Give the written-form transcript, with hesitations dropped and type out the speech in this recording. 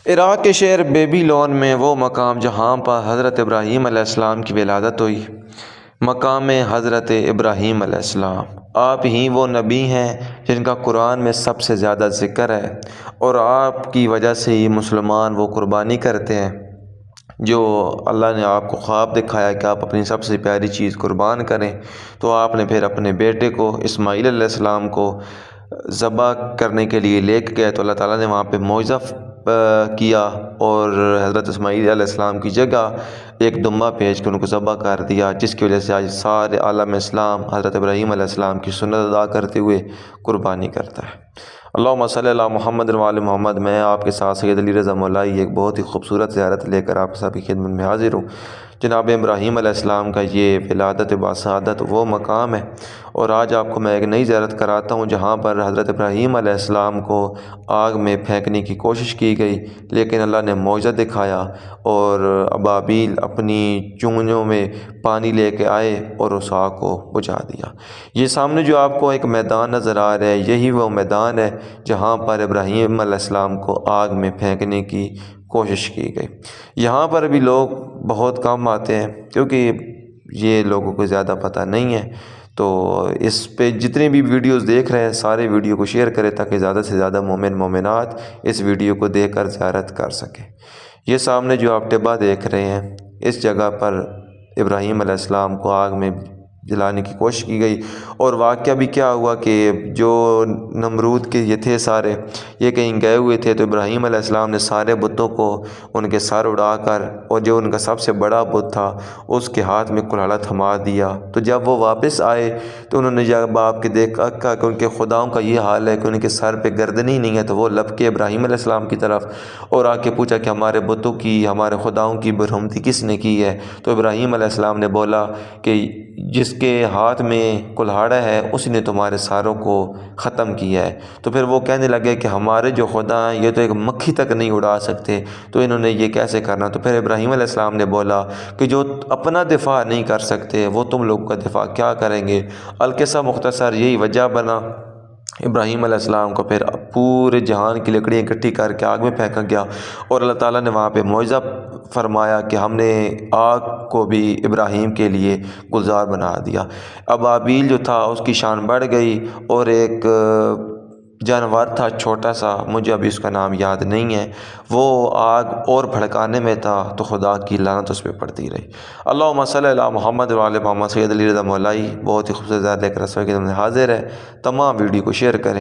عراق کے شہر بیبیلون میں وہ مقام جہاں پر حضرت ابراہیم علیہ السلام کی ولادت ہوئی، مقام حضرت ابراہیم علیہ السلام۔ آپ ہی وہ نبی ہیں جن کا قرآن میں سب سے زیادہ ذکر ہے، اور آپ کی وجہ سے ہی مسلمان وہ قربانی کرتے ہیں جو اللہ نے آپ کو خواب دکھایا کہ آپ اپنی سب سے پیاری چیز قربان کریں، تو آپ نے پھر اپنے بیٹے کو اسماعیل علیہ السلام کو ذبح کرنے کے لیے لے کے گئے، تو اللہ تعالیٰ نے وہاں پہ معجزہ کیا اور حضرت اسماعیل علیہ السلام کی جگہ ایک دمبہ بھیج کے ان کو ذبح کر دیا، جس کی وجہ سے آج سارے عالم اسلام حضرت ابراہیم علیہ السلام کی سنت ادا کرتے ہوئے قربانی کرتا ہے۔ اللہم صلی علی محمد و آل محمد۔ میں آپ کے ساتھ سید علی رضا مولائی ایک بہت ہی خوبصورت زیارت لے کر آپ سب کی خدمت میں حاضر ہوں۔ جناب ابراہیم علیہ السلام کا یہ ولادت باسعادت وہ مقام ہے، اور آج آپ کو میں ایک نئی زیارت کراتا ہوں جہاں پر حضرت ابراہیم علیہ السلام کو آگ میں پھینکنے کی کوشش کی گئی، لیکن اللہ نے معجزہ دکھایا اور ابابیل اپنی چونچوں میں پانی لے کے آئے اور اس آگ کو بجھا دیا۔ یہ سامنے جو آپ کو ایک میدان نظر آ رہا ہے، یہی وہ میدان ہے جہاں پر ابراہیم علیہ السلام کو آگ میں پھینکنے کی کوشش کی گئی۔ یہاں پر بھی لوگ بہت کم آتے ہیں کیونکہ یہ لوگوں کو زیادہ پتہ نہیں ہے، تو اس پہ جتنے بھی ویڈیوز دیکھ رہے ہیں سارے ویڈیو کو شیئر کریں تاکہ زیادہ سے زیادہ مومن مومنات اس ویڈیو کو دیکھ کر زیارت کر سکیں۔ یہ سامنے جو آپ ٹبہ دیکھ رہے ہیں، اس جگہ پر ابراہیم علیہ السلام کو آگ میں جلانے کی کوشش کی گئی، اور واقعہ بھی کیا ہوا کہ جو نمرود کے یہ تھے سارے، یہ کہیں گئے ہوئے تھے، تو ابراہیم علیہ السلام نے سارے بتوں کو ان کے سر اڑا کر، اور جو ان کا سب سے بڑا بت تھا اس کے ہاتھ میں کلہاڑا تھما دیا۔ تو جب وہ واپس آئے تو انہوں نے جب آپ کے دیکھا کہ ان کے خداؤں کا یہ حال ہے کہ ان کے سر پہ گردن ہی نہیں ہے، تو وہ لپ کے ابراہیم علیہ السلام کی طرف اور آ کے پوچھا کہ ہمارے بتوں کی، ہمارے خداؤں کی برہمتی کس نے کی ہے؟ تو ابراہیم علیہ السلام نے بولا کہ جس کے ہاتھ میں کلہاڑا ہے اس نے تمہارے ساروں کو ختم کیا ہے۔ تو پھر وہ کہنے لگے کہ ہمارے جو خدا ہیں یہ تو ایک مکھی تک نہیں اڑا سکتے، تو انہوں نے یہ کیسے کرنا؟ تو پھر ابراہیم علیہ السلام نے بولا کہ جو اپنا دفاع نہیں کر سکتے وہ تم لوگوں کا دفاع کیا کریں گے؟ القصہ مختصر یہی وجہ بنا۔ ابراہیم علیہ السلام کو پھر پورے جہان کی لکڑیاں اکٹھی کر کے آگ میں پھینکا گیا، اور اللہ تعالیٰ نے وہاں پہ معجزہ فرمایا کہ ہم نے آگ کو بھی ابراہیم کے لیے گلزار بنا دیا۔ ابابیل جو تھا اس کی شان بڑھ گئی، اور ایک جانور تھا چھوٹا سا، مجھے ابھی اس کا نام یاد نہیں ہے، وہ آگ اور بھڑکانے میں تھا تو خدا کی لعنت اس پہ پڑتی رہی۔ اللہم صلی علی محمد و آل محمد۔ سید علی رضا مولائی بہت ہی خوبصورت لے کر رسول کے سامنے حاضر ہے۔ تمام ویڈیو کو شیئر کریں۔